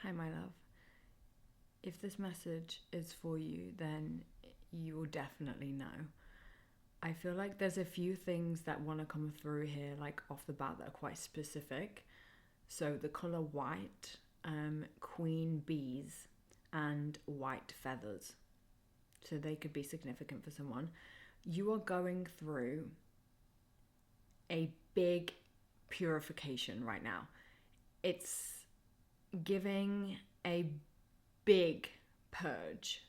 Hi, my love. If this message is for you, then you will definitely know. I feel like there's a few things that want to come through here, like off the bat, that are quite specific. So the color white, queen bees, and white feathers. So they could be significant for someone. You are going through a big purification right now. It's giving a big purge.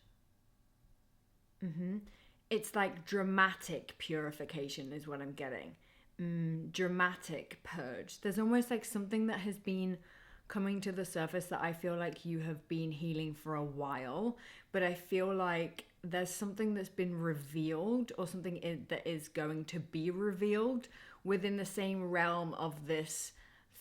It's like dramatic purification, is what I'm getting. Dramatic purge. There's almost like something that has been coming to the surface that I feel like you have been healing for a while, but I feel like there's something that's been revealed or something that is going to be revealed within the same realm of this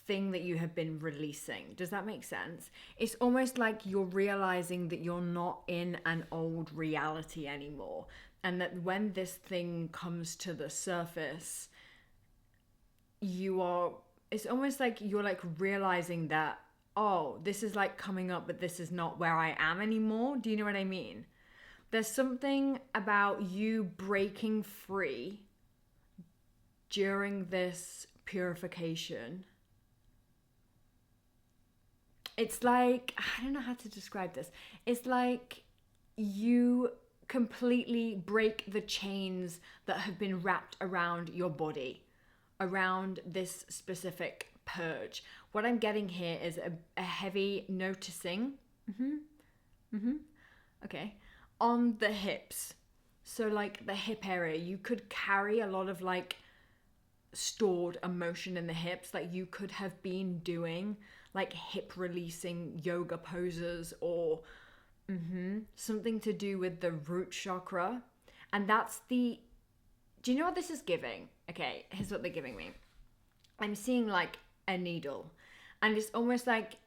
thing that you have been releasing. Does that make sense? It's almost like you're realizing that you're not in an old reality anymore, and that when this thing comes to the surface, it's almost like you're like realizing that, oh, this is like coming up, but this is not where I am anymore. Do you know what I mean? There's something about you breaking free during this purification. It's like, I don't know how to describe this. It's like you completely break the chains that have been wrapped around your body, around this specific purge. What I'm getting here is a heavy noticing. Okay. On the hips. So, like the hip area, you could carry a lot of like stored emotion in the hips. Like you could have been doing like hip releasing yoga poses or something to do with the root chakra. And that's do you know what this is giving? Okay, here's what they're giving me. I'm seeing like a needle, and it's almost like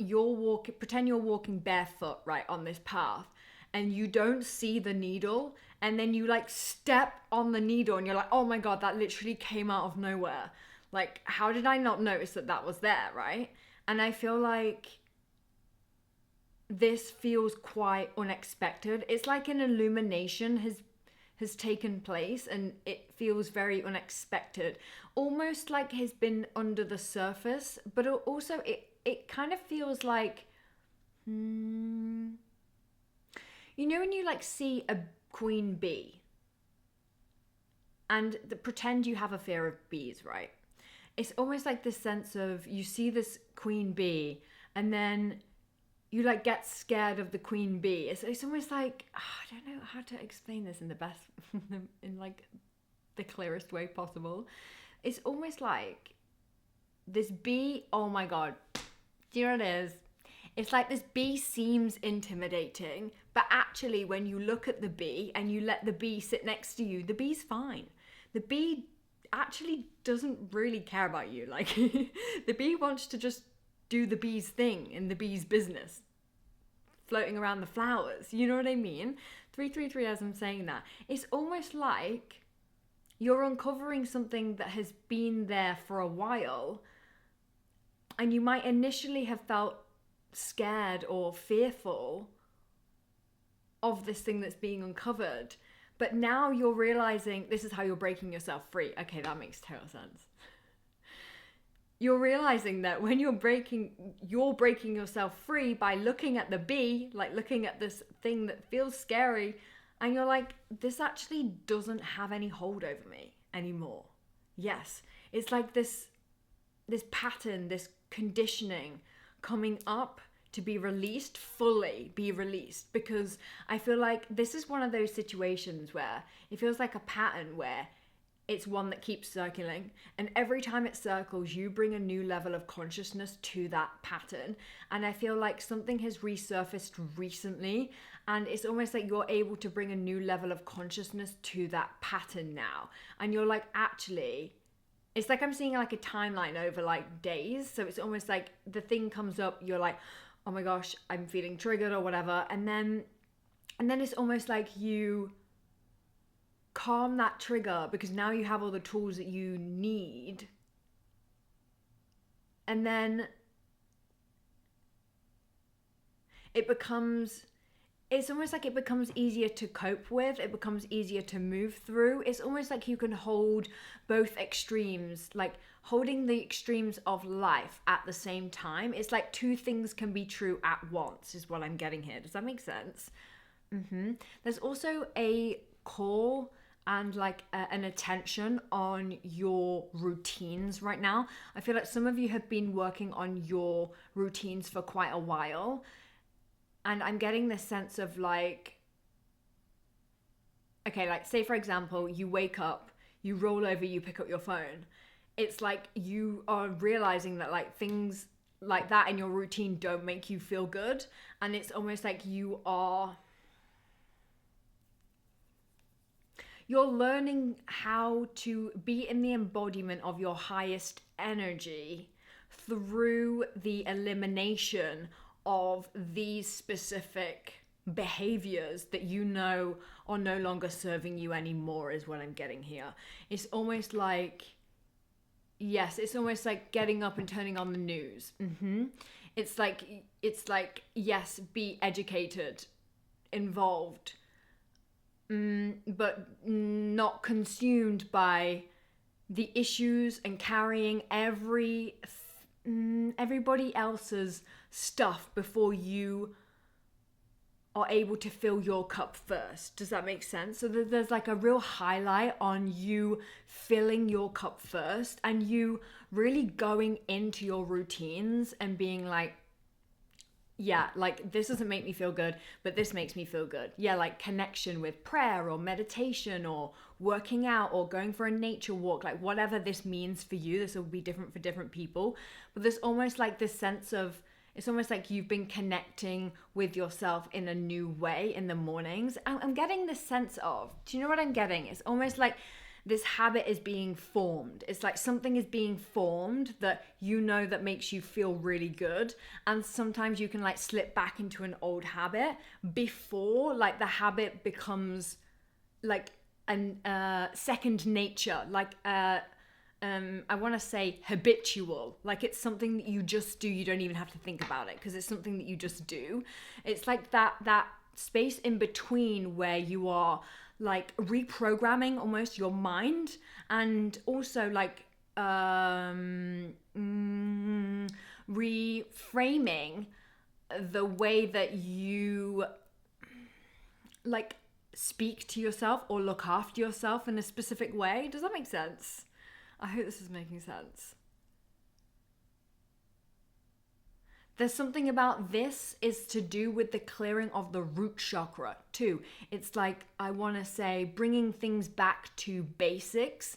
pretend you're walking barefoot right on this path, and you don't see the needle, and then you like step on the needle and you're like, oh my god, that literally came out of nowhere. Like, how did I not notice that was there, right? And I feel like this feels quite unexpected. It's like an illumination has taken place, and it feels very unexpected, almost like has been under the surface, but also it kind of feels like you know when you like see a queen bee and pretend you have a fear of bees, right? It's almost like this sense of you see this queen bee and then you like get scared of the queen bee. It's almost like, I don't know how to explain this in the best, in like the clearest way possible. It's almost like this bee, oh my god, here it is. It's like this bee seems intimidating, but actually when you look at the bee and you let the bee sit next to you, the bee's fine. The bee actually doesn't really care about you. Like the bee wants to just do the bee's thing in the bee's business, floating around the flowers. You know what I mean? 333, as I'm saying that, it's almost like you're uncovering something that has been there for a while, and you might initially have felt scared or fearful of this thing that's being uncovered, but now you're realizing this is how you're breaking yourself free. Okay, that makes total sense. You're realizing that when you're breaking yourself free by looking at the bee, like looking at this thing that feels scary, and you're like, this actually doesn't have any hold over me anymore. Yes, it's like this pattern, this conditioning coming up to be released, fully be released, because I feel like this is one of those situations where it feels like a pattern where it's one that keeps circling, and every time it circles, you bring a new level of consciousness to that pattern. And I feel like something has resurfaced recently, and it's almost like you're able to bring a new level of consciousness to that pattern now. And you're like, actually, it's like I'm seeing like a timeline over like days. So it's almost like the thing comes up, you're like, oh my gosh, I'm feeling triggered or whatever. And then it's almost like you calm that trigger because now you have all the tools that you need. And then it becomes, it's almost like it becomes easier to cope with, it becomes easier to move through. It's almost like you can hold both extremes, like holding the extremes of life at the same time. It's like two things can be true at once, is what I'm getting here. Does that make sense? There's also a call and like an attention on your routines right now. I feel like some of you have been working on your routines for quite a while. And I'm getting this sense of like, okay, like say for example, you wake up, you roll over, you pick up your phone. It's like you are realizing that like things like that in your routine don't make you feel good. And it's almost like you're learning how to be in the embodiment of your highest energy through the elimination of these specific behaviors that you know are no longer serving you anymore, is what I'm getting here. It's almost like, yes, it's almost like getting up and turning on the news. It's like, yes, be educated, involved, but not consumed by the issues and carrying everybody else's stuff before you are able to fill your cup first. Does that make sense? So there's like a real highlight on you filling your cup first and you really going into your routines and being like, yeah, like this doesn't make me feel good, but this makes me feel good. Yeah, like connection with prayer or meditation or working out or going for a nature walk, like whatever this means for you. This will be different for different people. But there's almost like this sense of, it's almost like you've been connecting with yourself in a new way in the mornings. I'm getting this sense of, do you know what I'm getting? It's almost like this habit is being formed. It's like something is being formed that you know that makes you feel really good. And sometimes you can like slip back into an old habit before like the habit becomes like a second nature, like I want to say habitual. Like it's something that you just do. You don't even have to think about it because it's something that you just do. It's like that space in between where you are like reprogramming almost your mind and also like reframing the way that you like speak to yourself or look after yourself in a specific way. Does that make sense? I hope this is making sense. There's something about this is to do with the clearing of the root chakra too. It's like, I want to say, bringing things back to basics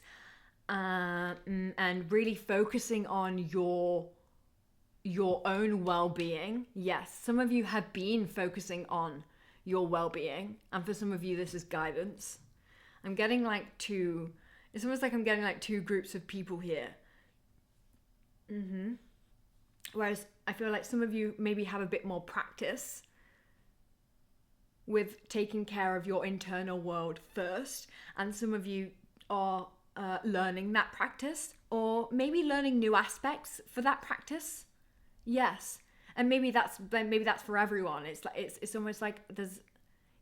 and really focusing on your own well-being. Yes, some of you have been focusing on your well-being, and for some of you this is guidance. I'm getting like it's almost like I'm getting like two groups of people here. Whereas I feel like some of you maybe have a bit more practice with taking care of your internal world first, and some of you are learning that practice, or maybe learning new aspects for that practice. Yes, and maybe that's for everyone. It's like it's almost like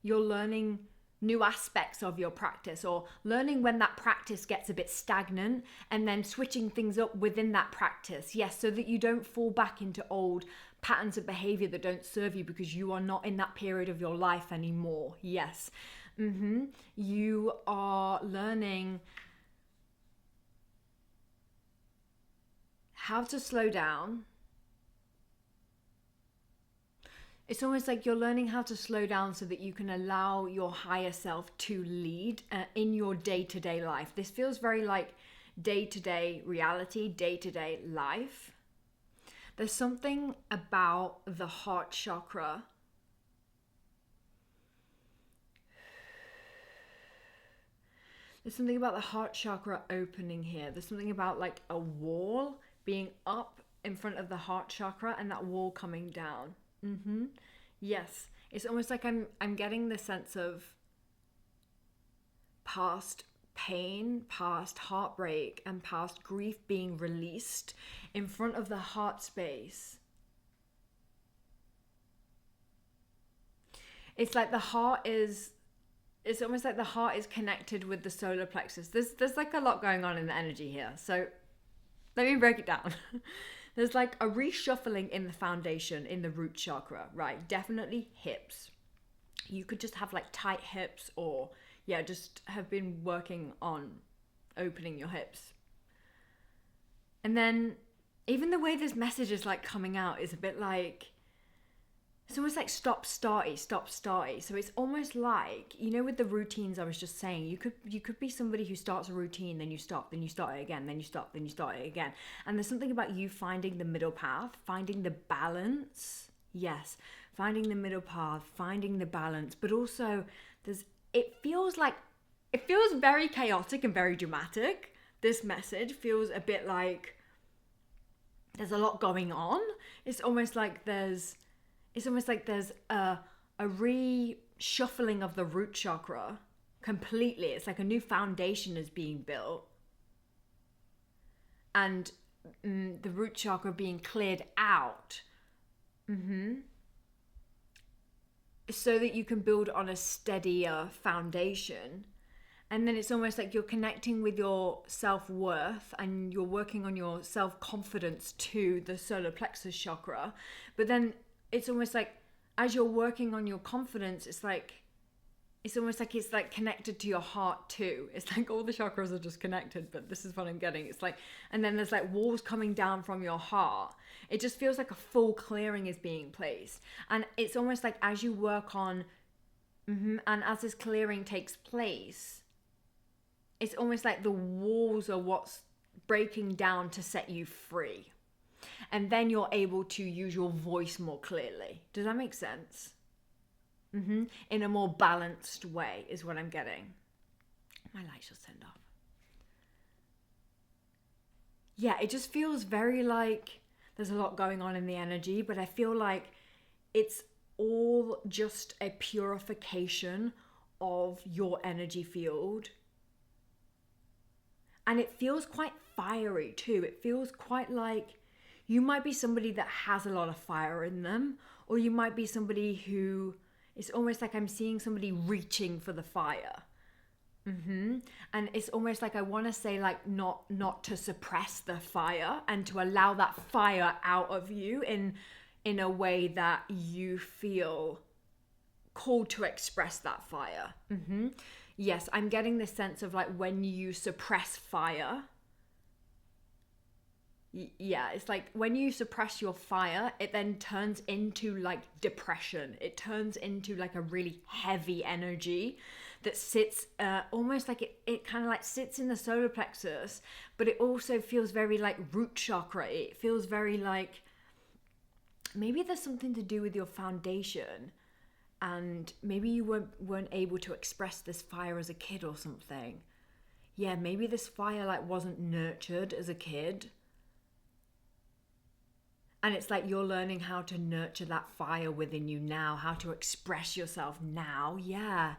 you're learning new aspects of your practice, or learning when that practice gets a bit stagnant and then switching things up within that practice. Yes, so that you don't fall back into old patterns of behavior that don't serve you because you are not in that period of your life anymore. Yes. You are learning how to slow down. It's almost like you're learning how to slow down so that you can allow your higher self to lead in your day-to-day life. This feels very like day-to-day reality, day-to-day life. There's something about the heart chakra. There's something about the heart chakra opening here. There's something about like a wall being up in front of the heart chakra and that wall coming down. Yes, it's almost like I'm getting the sense of past pain, past heartbreak, and past grief being released in front of the heart space. it's like the heart is, it's almost like the heart is connected with the solar plexus. There's like a lot going on in the energy here. So let me break it down. There's like a reshuffling in the foundation, in the root chakra, right? Definitely hips. You could just have like tight hips, or yeah, just have been working on opening your hips. And then even the way this message is like coming out is a bit like, it's almost like stop starty. So it's almost like, you know, with the routines I was just saying, you could be somebody who starts a routine, then you stop, then you start it again, then you stop, then you start it again. And there's something about you finding the middle path, finding the balance. Yes, finding the middle path, finding the balance, but also it feels very chaotic and very dramatic. This message feels a bit like there's a lot going on. It's almost like there's a reshuffling of the root chakra completely. It's like a new foundation is being built, and the root chakra being cleared out, so that you can build on a steadier foundation. And then it's almost like you're connecting with your self-worth and you're working on your self-confidence to the solar plexus chakra. But then it's almost like as you're working on your confidence, it's almost like it's like connected to your heart too. It's like all the chakras are just connected, but this is what I'm getting. It's like, and then there's like walls coming down from your heart. It just feels like a full clearing is being placed. And it's almost like as you work on, and as this clearing takes place, it's almost like the walls are what's breaking down to set you free. And then you're able to use your voice more clearly. Does that make sense? In a more balanced way is what I'm getting. My lights just turned off. Yeah, it just feels very like there's a lot going on in the energy, but I feel like it's all just a purification of your energy field. And it feels quite fiery too. It feels quite like you might be somebody that has a lot of fire in them, or you might be somebody who, it's almost like I'm seeing somebody reaching for the fire. And it's almost like I want to say like not to suppress the fire, and to allow that fire out of you in a way that you feel called to express that fire. Yes, I'm getting this sense of like when you suppress fire. Yeah, it's like when you suppress your fire, it then turns into like depression. It turns into like a really heavy energy that sits almost like it kind of like sits in the solar plexus, but it also feels very like root chakra. It feels very like maybe there's something to do with your foundation. And maybe you weren't able to express this fire as a kid or something. Yeah, maybe this fire like wasn't nurtured as a kid. And it's like you're learning how to nurture that fire within you now, how to express yourself now. Yeah.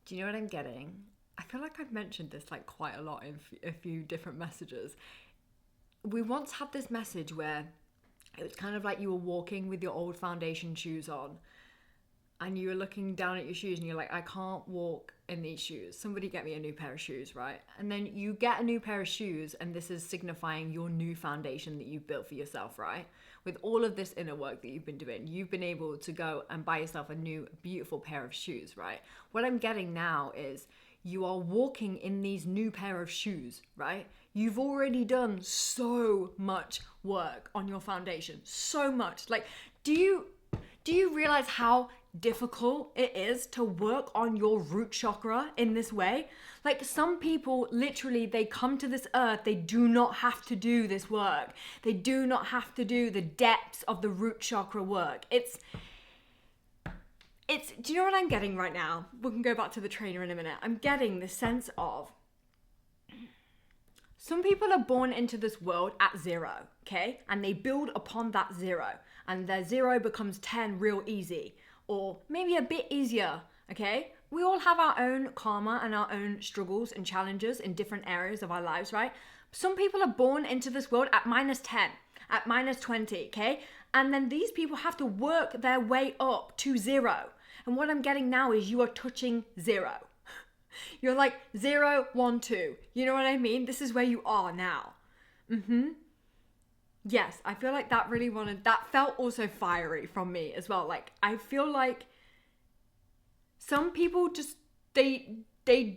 Do you know what I'm getting? I feel like I've mentioned this like quite a lot in a few different messages. We once had this message where it was kind of like you were walking with your old foundation shoes on, and you were looking down at your shoes and you're like, I can't walk in these shoes. Somebody get me a new pair of shoes, right? And then you get a new pair of shoes, and this is signifying your new foundation that you've built for yourself, right? With all of this inner work that you've been doing, you've been able to go and buy yourself a new beautiful pair of shoes, right? What I'm getting now is you are walking in these new pair of shoes, right? You've already done so much work on your foundation, so much. Like, do you realize how difficult it is to work on your root chakra in this way? Like, some people literally, they come to this earth, they do not have to do this work. They do not have to do the depths of the root chakra work. It's do you know what I'm getting right now? We can go back to the trainer in a minute. I'm getting the sense of some people are born into this world at 0, okay? And they build upon that 0. And their 0 becomes 10 real easy. Or maybe a bit easier, okay? We all have our own karma and our own struggles and challenges in different areas of our lives, right? Some people are born into this world at -10. at -20, okay? And then these people have to work their way up to 0. And what I'm getting now is you are touching 0. You're like 0, 1, 2. You know what I mean? This is where you are now. Yes, I feel like that felt also fiery from me as well. Like, I feel like some people just, they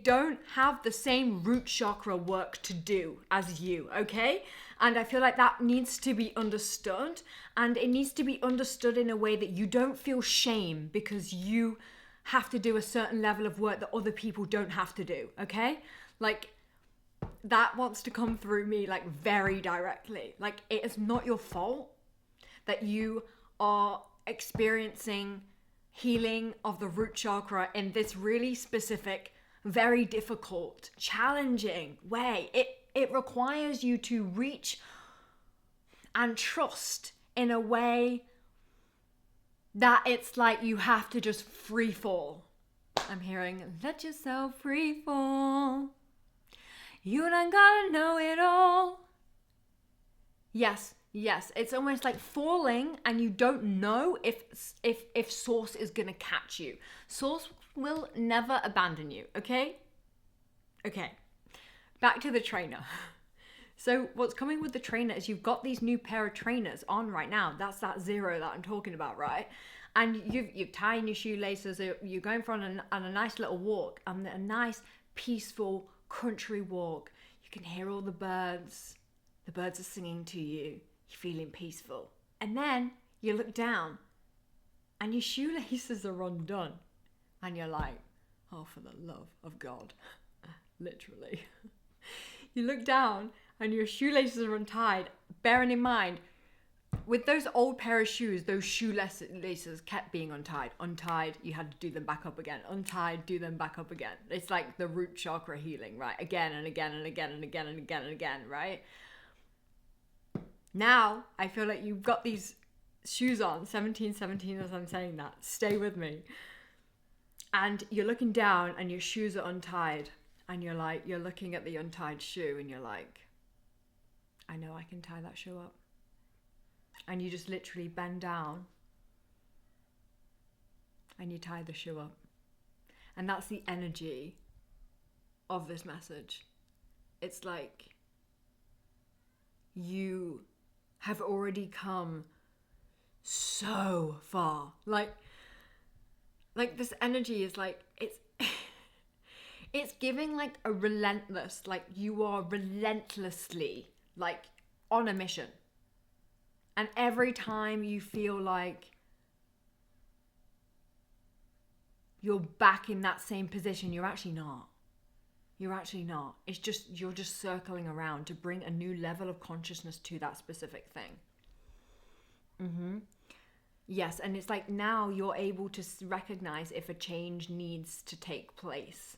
don't have the same root chakra work to do as you, okay? And I feel like that needs to be understood, and it needs to be understood in a way that you don't feel shame because you have to do a certain level of work that other people don't have to do, okay? Like, that wants to come through me like very directly. Like, it is not your fault that you are experiencing healing of the root chakra in this really specific, very difficult, challenging way. It requires you to reach and trust in a way that it's like you have to just free fall. I'm hearing, let yourself free fall. You don't gotta know it all. Yes, it's almost like falling and you don't know if Source is gonna catch you. Source will never abandon you, okay? Okay, back to the trainer. So what's coming with the trainer is you've got these new pair of trainers on right now. That's that 0 that I'm talking about, right? And you're tying your shoelaces, you're going for on a nice little walk, and a nice peaceful country walk. You can hear all the birds. The birds are singing to you. You're feeling peaceful. And then you look down and your shoelaces are undone. And you're like, oh, for the love of God. Literally. You look down and your shoelaces are untied. Bearing in mind, with those old pair of shoes, those shoelaces kept being untied. Untied, you had to do them back up again. Untied, do them back up again. It's like the root chakra healing, right? Again and again and again and again and again and again, right? Now, I feel like you've got these shoes on, 17 as I'm saying that. Stay with me. And you're looking down and your shoes are untied. And you're looking at the untied shoe and you're like, I know I can tie that shoe up. And you just literally bend down and you tie the shoe up. And that's the energy of this message. It's like you have already come so far. Like this energy is like, it's giving like a relentless, like you are relentlessly like on a mission. And every time you feel like you're back in that same position, you're actually not. You're actually not. It's just, you're just circling around to bring a new level of consciousness to that specific thing. Yes, and it's like now you're able to recognize if a change needs to take place.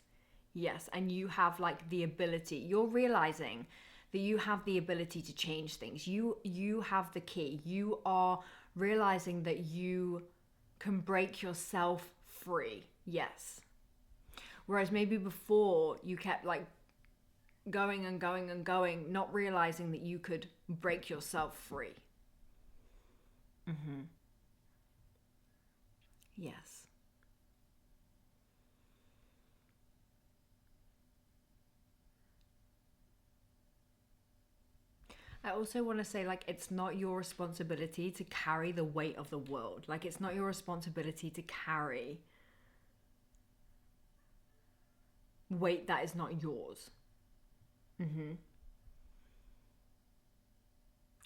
Yes, and you have like the ability. You're realizing that you have the ability to change things. You have the key. You are realizing that you can break yourself free. Yes. Whereas maybe before you kept like going and going and going, not realizing that you could break yourself free. Yes. I also want to say, like, it's not your responsibility to carry the weight of the world. Like, it's not your responsibility to carry weight that is not yours. And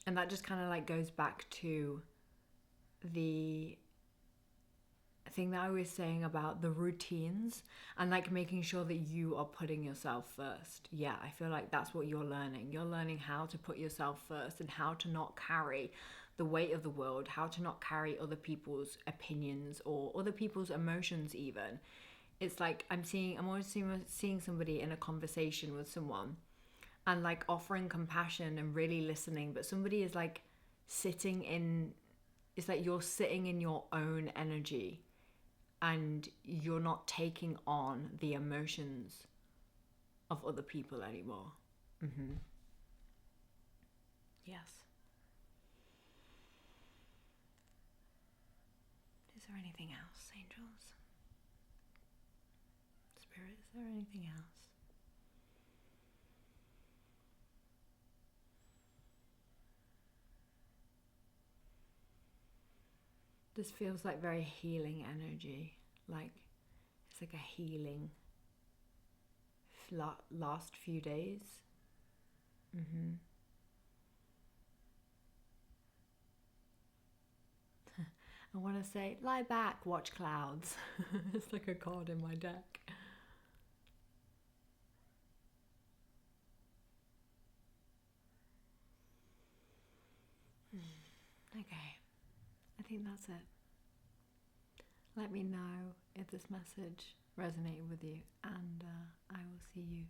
that just kind of like goes back to the thing that I was saying about the routines and like making sure that you are putting yourself first. Yeah, I feel like that's what you're learning. You're learning how to put yourself first and how to not carry the weight of the world, how to not carry other people's opinions or other people's emotions even. It's like I'm always seeing somebody in a conversation with someone and like offering compassion and really listening, but somebody is like it's like you're sitting in your own energy and you're not taking on the emotions of other people anymore. Yes. there anything else, angels? Spirit, is there anything else? This feels like very healing energy, like it's like a healing last few days. I want to say, lie back, watch clouds. It's like a card in my deck. Okay, I think that's it. Let me know if this message resonated with you, and I will see you